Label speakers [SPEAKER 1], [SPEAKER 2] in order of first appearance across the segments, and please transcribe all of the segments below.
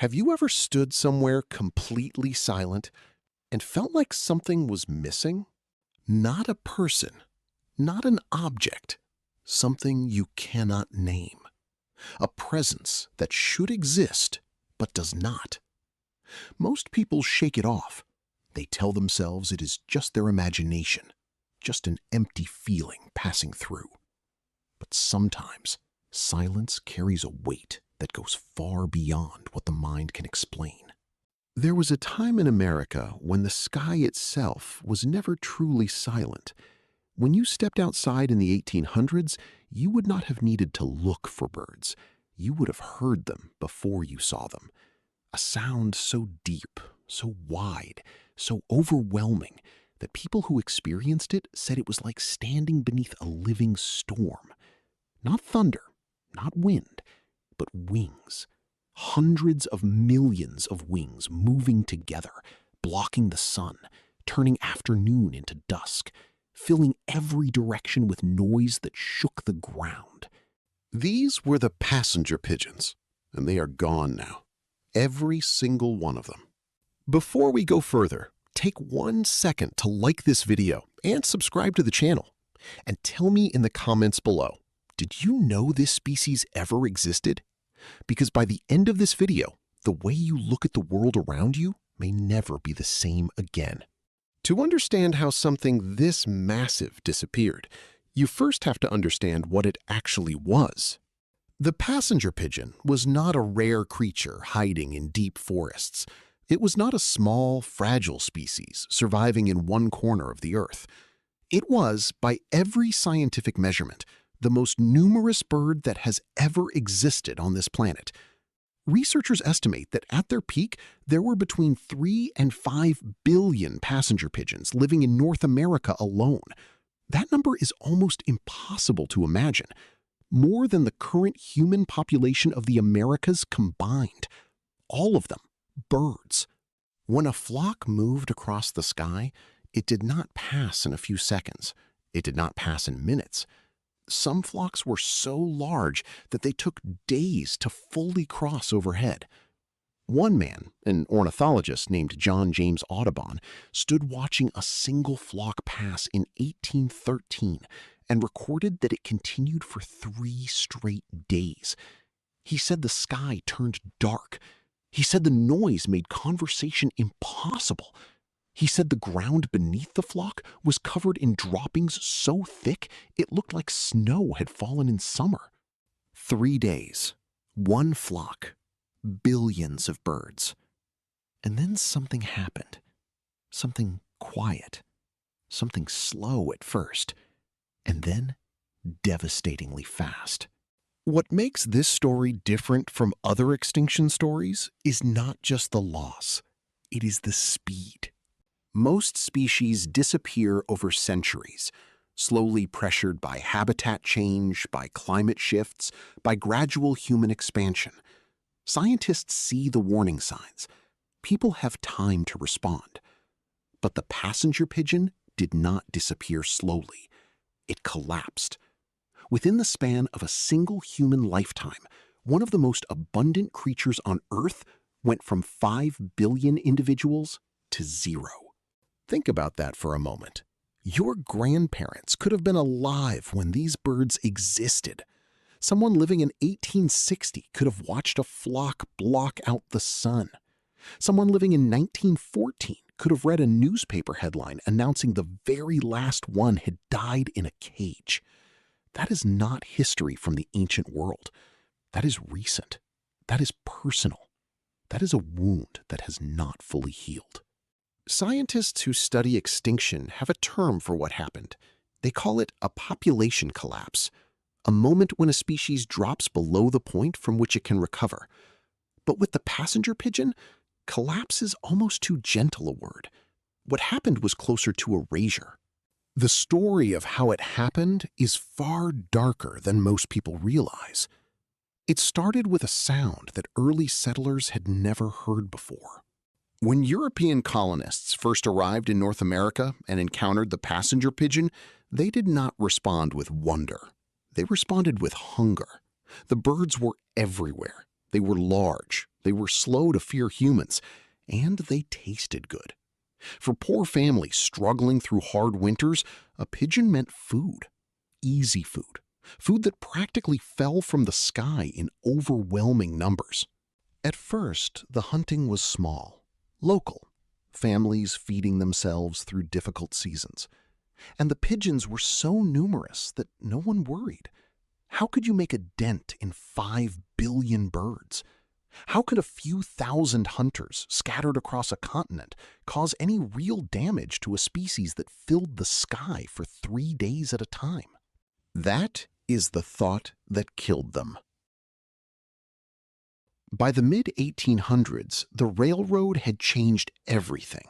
[SPEAKER 1] Have you ever stood somewhere completely silent and felt like something was missing? Not a person, not an object, something you cannot name. A presence that should exist but does not. Most people shake it off. They tell themselves it is just their imagination, just an empty feeling passing through. But sometimes silence carries a weight that goes far beyond what the mind can explain. There was a time in America when the sky itself was never truly silent. When you stepped outside in the 1800s, you would not have needed to look for birds. You would have heard them before you saw them. A sound so deep, so wide, so overwhelming that people who experienced it said it was like standing beneath a living storm. Not thunder, not wind, but wings. Hundreds of millions of wings moving together, blocking the sun, turning afternoon into dusk, filling every direction with noise that shook the ground. These were the passenger pigeons, and they are gone now. Every single one of them. Before we go further, take 1 second to like this video and subscribe to the channel. And tell me in the comments below, did you know this species ever existed? Because by the end of this video, the way you look at the world around you may never be the same again. To understand how something this massive disappeared, you first have to understand what it actually was. The passenger pigeon was not a rare creature hiding in deep forests. It was not a small, fragile species surviving in one corner of the earth. It was, by every scientific measurement, the most numerous bird that has ever existed on this planet. Researchers estimate that at their peak, there were between 3 and 5 billion passenger pigeons living in North America alone. That number is almost impossible to imagine. More than the current human population of the Americas combined. All of them, birds. When a flock moved across the sky, it did not pass in a few seconds. It did not pass in minutes. Some flocks were so large that they took days to fully cross overhead. One man, an ornithologist named John James Audubon, stood watching a single flock pass in 1813 and recorded that it continued for 3 straight days. He said the sky turned dark. He said the noise made conversation impossible. He said the ground beneath the flock was covered in droppings so thick it looked like snow had fallen in summer. 3 days, 1 flock, billions of birds. And then something happened. Something quiet, something slow at first, and then devastatingly fast. What makes this story different from other extinction stories is not just the loss, it is the speed. Most species disappear over centuries, slowly pressured by habitat change, by climate shifts, by gradual human expansion. Scientists see the warning signs. People have time to respond. But the passenger pigeon did not disappear slowly. It collapsed. Within the span of a single human lifetime, one of the most abundant creatures on Earth went from 5 billion individuals to 0. Think about that for a moment. Your grandparents could have been alive when these birds existed. Someone living in 1860 could have watched a flock block out the sun. Someone living in 1914 could have read a newspaper headline announcing the very last one had died in a cage. That is not history from the ancient world. That is recent. That is personal. That is a wound that has not fully healed. Scientists who study extinction have a term for what happened. They call it a population collapse, a moment when a species drops below the point from which it can recover. But with the passenger pigeon, collapse is almost too gentle a word. What happened was closer to erasure. The story of how it happened is far darker than most people realize. It started with a sound that early settlers had never heard before. When European colonists first arrived in North America and encountered the passenger pigeon, they did not respond with wonder. They responded with hunger. The birds were everywhere. They were large, They were slow to fear humans, and they tasted good. For poor families struggling through hard winters, a pigeon meant food. Easy food. Food that practically fell from the sky in overwhelming numbers. At first, the hunting was small, local, families feeding themselves through difficult seasons. And the pigeons were so numerous that no one worried. How could you make a dent in 5 billion birds? How could a few thousand hunters scattered across a continent cause any real damage to a species that filled the sky for 3 days at a time? That is the thought that killed them. By the mid-1800s, the railroad had changed everything.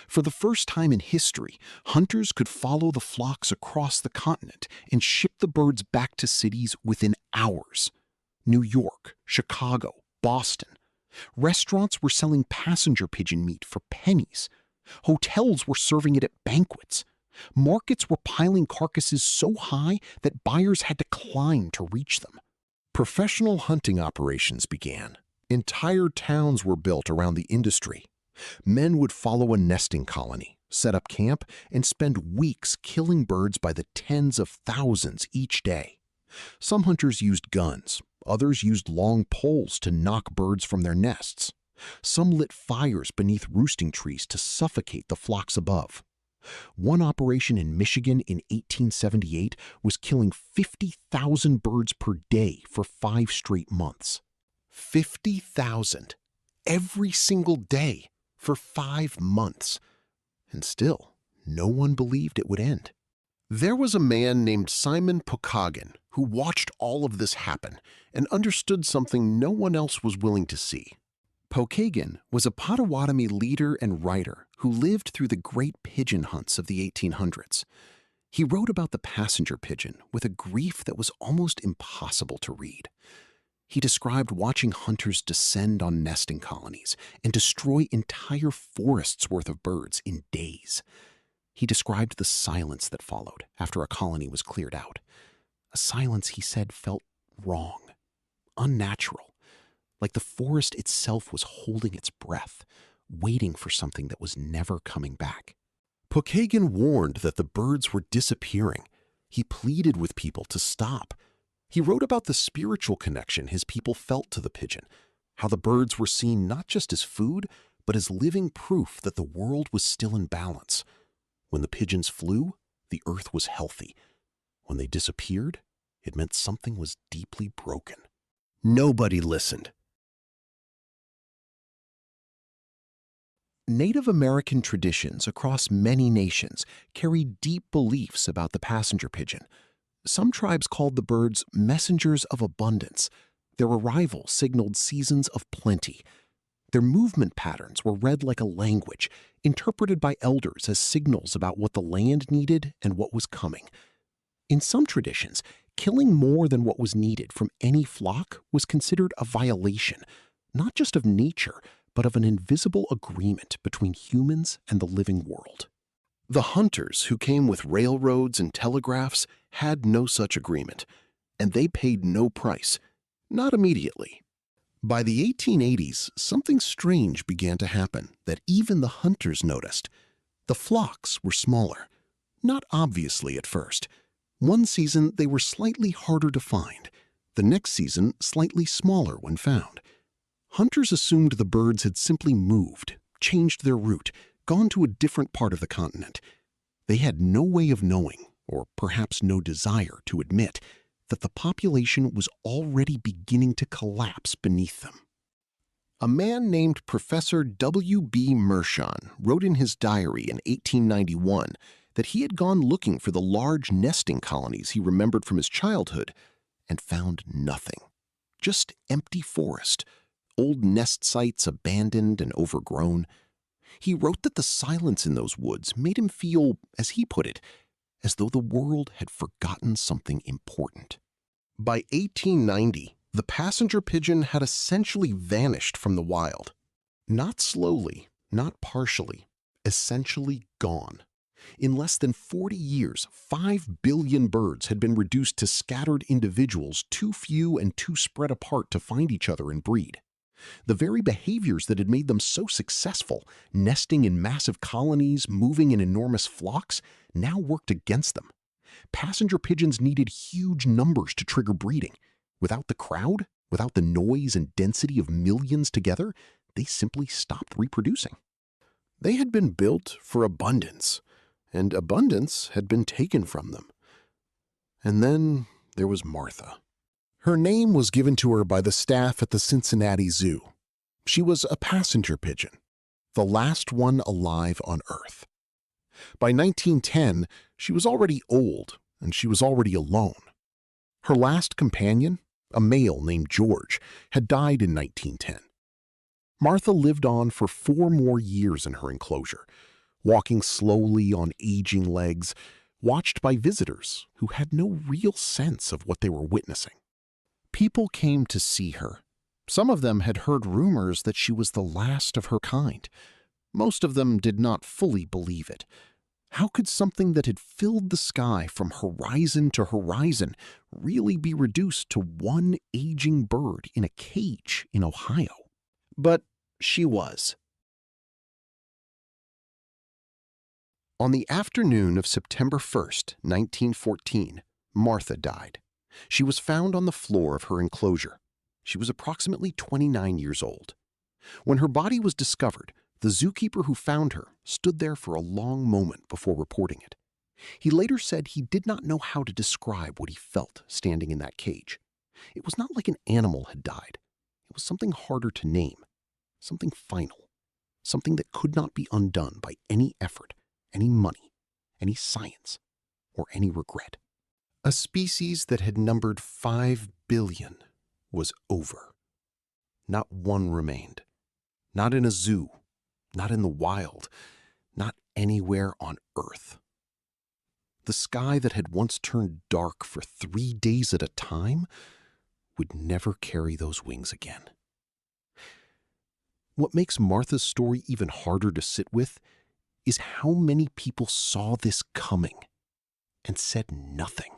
[SPEAKER 1] For the first time in history, hunters could follow the flocks across the continent and ship the birds back to cities within hours. New York, Chicago, Boston. Restaurants were selling passenger pigeon meat for pennies. Hotels were serving it at banquets. Markets were piling carcasses so high that buyers had to climb to reach them. Professional hunting operations began. Entire towns were built around the industry. Men would follow a nesting colony, set up camp, and spend weeks killing birds by the tens of thousands each day. Some hunters used guns. Others used long poles to knock birds from their nests. Some lit fires beneath roosting trees to suffocate the flocks above. One operation in Michigan in 1878 was killing 50,000 birds per day for 5 straight months. 50,000 every single day for 5 months. And still, no one believed it would end. There was a man named Simon Pokagon who watched all of this happen and understood something no one else was willing to see. Pokagon was a Potawatomi leader and writer who lived through the great pigeon hunts of the 1800s. He wrote about the passenger pigeon with a grief that was almost impossible to read. He described watching hunters descend on nesting colonies and destroy entire forests worth of birds in days. He described the silence that followed after a colony was cleared out. A silence, he said, felt wrong, unnatural, like the forest itself was holding its breath, waiting for something that was never coming back. Pokagon warned that the birds were disappearing. He pleaded with people to stop. He wrote about the spiritual connection his people felt to the pigeon, how the birds were seen not just as food, but as living proof that the world was still in balance. When the pigeons flew, the earth was healthy. When they disappeared, it meant something was deeply broken. Nobody listened. Native American traditions across many nations carry deep beliefs about the passenger pigeon. Some tribes called the birds messengers of abundance. Their arrival signaled seasons of plenty. Their movement patterns were read like a language, interpreted by elders as signals about what the land needed and what was coming. In some traditions, killing more than what was needed from any flock was considered a violation, not just of nature, but of an invisible agreement between humans and the living world. The hunters who came with railroads and telegraphs had no such agreement, and they paid no price, not immediately. By the 1880s, something strange began to happen that even the hunters noticed. The flocks were smaller, not obviously at first. One season, they were slightly harder to find. The next season, slightly smaller when found. Hunters assumed the birds had simply moved, changed their route, gone to a different part of the continent. They had no way of knowing, or perhaps no desire to admit, that the population was already beginning to collapse beneath them. A man named Professor W.B. Mershon wrote in his diary in 1891 that he had gone looking for the large nesting colonies he remembered from his childhood and found nothing. Just empty forest, old nest sites abandoned and overgrown. He wrote that the silence in those woods made him feel, as he put it, as though the world had forgotten something important. By 1890, the passenger pigeon had essentially vanished from the wild. Not slowly, not partially, essentially gone. In less than 40 years, 5 billion birds had been reduced to scattered individuals too few and too spread apart to find each other and breed. The very behaviors that had made them so successful, nesting in massive colonies, moving in enormous flocks, now worked against them. Passenger pigeons needed huge numbers to trigger breeding. Without the crowd, without the noise and density of millions together, they simply stopped reproducing. They had been built for abundance, and abundance had been taken from them. And then there was Martha. Her name was given to her by the staff at the Cincinnati Zoo. She was a passenger pigeon, the last one alive on Earth. By 1910, she was already old, and she was already alone. Her last companion, a male named George, had died in 1910. Martha lived on for 4 more years in her enclosure, walking slowly on aging legs, watched by visitors who had no real sense of what they were witnessing. People came to see her. Some of them had heard rumors that she was the last of her kind. Most of them did not fully believe it. How could something that had filled the sky from horizon to horizon really be reduced to one aging bird in a cage in Ohio? But she was. On the afternoon of September 1st, 1914, Martha died. She was found on the floor of her enclosure. She was approximately 29 years old. When her body was discovered, the zookeeper who found her stood there for a long moment before reporting it. He later said he did not know how to describe what he felt standing in that cage. It was not like an animal had died. It was something harder to name, something final, something that could not be undone by any effort, any money, any science, or any regret. A species that had numbered 5 billion was over. Not one remained. Not in a zoo, not in the wild, not anywhere on Earth. The sky that had once turned dark for 3 days at a time would never carry those wings again. What makes Martha's story even harder to sit with is how many people saw this coming and said nothing.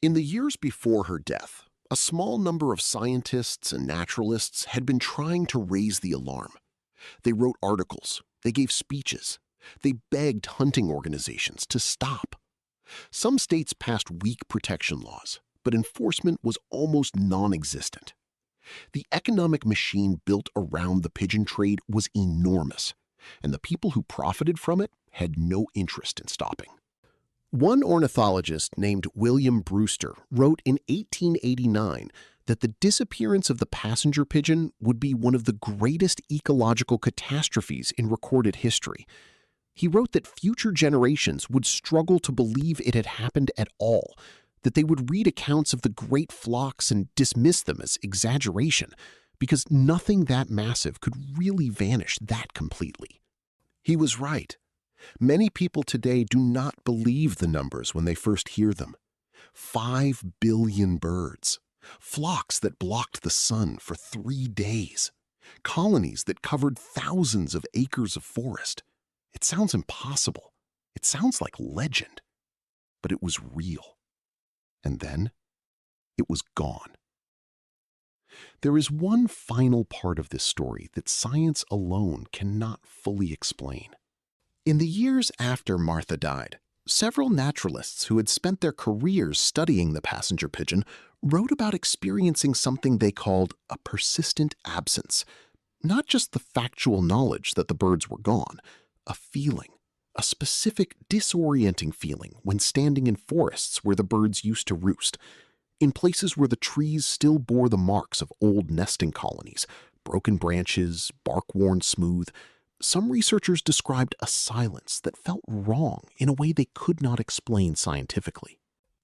[SPEAKER 1] In the years before her death, a small number of scientists and naturalists had been trying to raise the alarm. They wrote articles, they gave speeches, they begged hunting organizations to stop. Some states passed weak protection laws, but enforcement was almost non-existent. The economic machine built around the pigeon trade was enormous, and the people who profited from it had no interest in stopping. One ornithologist named William Brewster wrote in 1889 that the disappearance of the passenger pigeon would be one of the greatest ecological catastrophes in recorded history. He wrote that future generations would struggle to believe it had happened at all, that they would read accounts of the great flocks and dismiss them as exaggeration, because nothing that massive could really vanish that completely. He was right. Many people today do not believe the numbers when they first hear them. 5 billion birds, flocks that blocked the sun for 3 days, colonies that covered thousands of acres of forest. It sounds impossible. It sounds like legend. But it was real. And then it was gone. There is one final part of this story that science alone cannot fully explain. In the years after Martha died, several naturalists who had spent their careers studying the passenger pigeon wrote about experiencing something they called a persistent absence. Not just the factual knowledge that the birds were gone, a feeling, a specific disorienting feeling when standing in forests where the birds used to roost, in places where the trees still bore the marks of old nesting colonies, broken branches, bark worn smooth. Some researchers described a silence that felt wrong in a way they could not explain scientifically.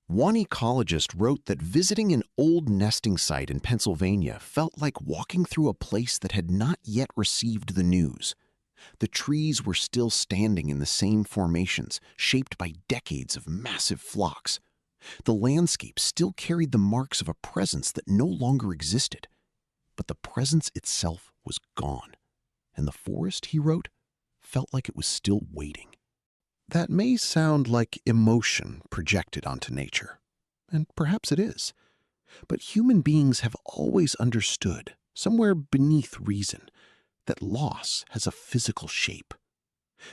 [SPEAKER 1] One ecologist wrote that visiting an old nesting site in Pennsylvania felt like walking through a place that had not yet received the news. The trees were still standing in the same formations, shaped by decades of massive flocks. The landscape still carried the marks of a presence that no longer existed. But the presence itself was gone. And the forest, he wrote, felt like it was still waiting. That may sound like emotion projected onto nature, and perhaps it is. But human beings have always understood somewhere beneath reason, that loss has a physical shape.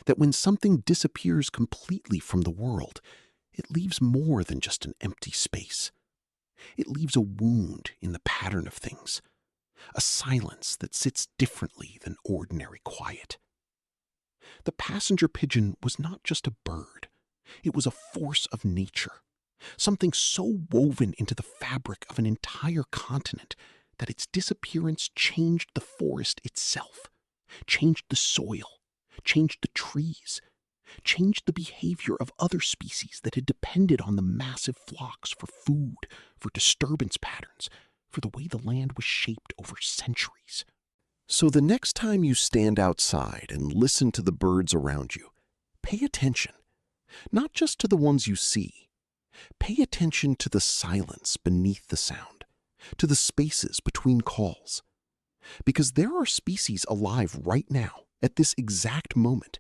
[SPEAKER 1] That when something disappears completely from the world, it leaves more than just an empty space. It leaves a wound in the pattern of things, a silence that sits differently than ordinary quiet. The passenger pigeon was not just a bird. It was a force of nature, something so woven into the fabric of an entire continent that its disappearance changed the forest itself, changed the soil, changed the trees, changed the behavior of other species that had depended on the massive flocks for food, for disturbance patterns, for the way the land was shaped over centuries. So the next time you stand outside and listen to the birds around you, pay attention, not just to the ones you see. Pay attention to the silence beneath the sound, to the spaces between calls. Because there are species alive right now, at this exact moment,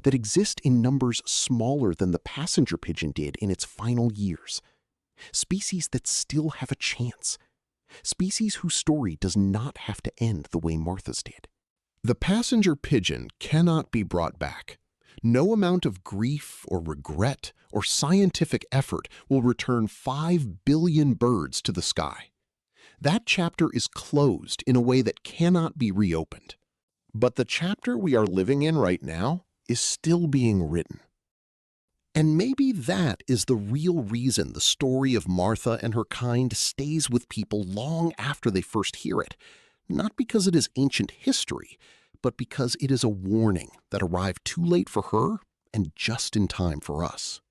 [SPEAKER 1] that exist in numbers smaller than the passenger pigeon did in its final years. Species that still have a chance. Species whose story does not have to end the way Martha's did. The passenger pigeon cannot be brought back. No amount of grief or regret or scientific effort will return 5 billion birds to the sky. That chapter is closed in a way that cannot be reopened. But the chapter we are living in right now is still being written. And maybe that is the real reason the story of Martha and her kind stays with people long after they first hear it. Not because it is ancient history, but because it is a warning that arrived too late for her and just in time for us.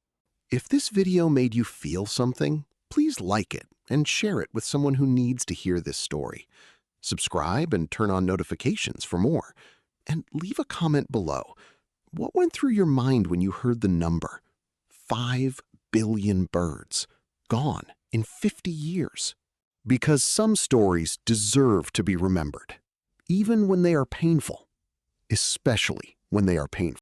[SPEAKER 1] If this video made you feel something, please like it and share it with someone who needs to hear this story. Subscribe and turn on notifications for more. And leave a comment below. What went through your mind when you heard the number? 5 billion birds, gone in 50 years. Because some stories deserve to be remembered, even when they are painful, especially when they are painful.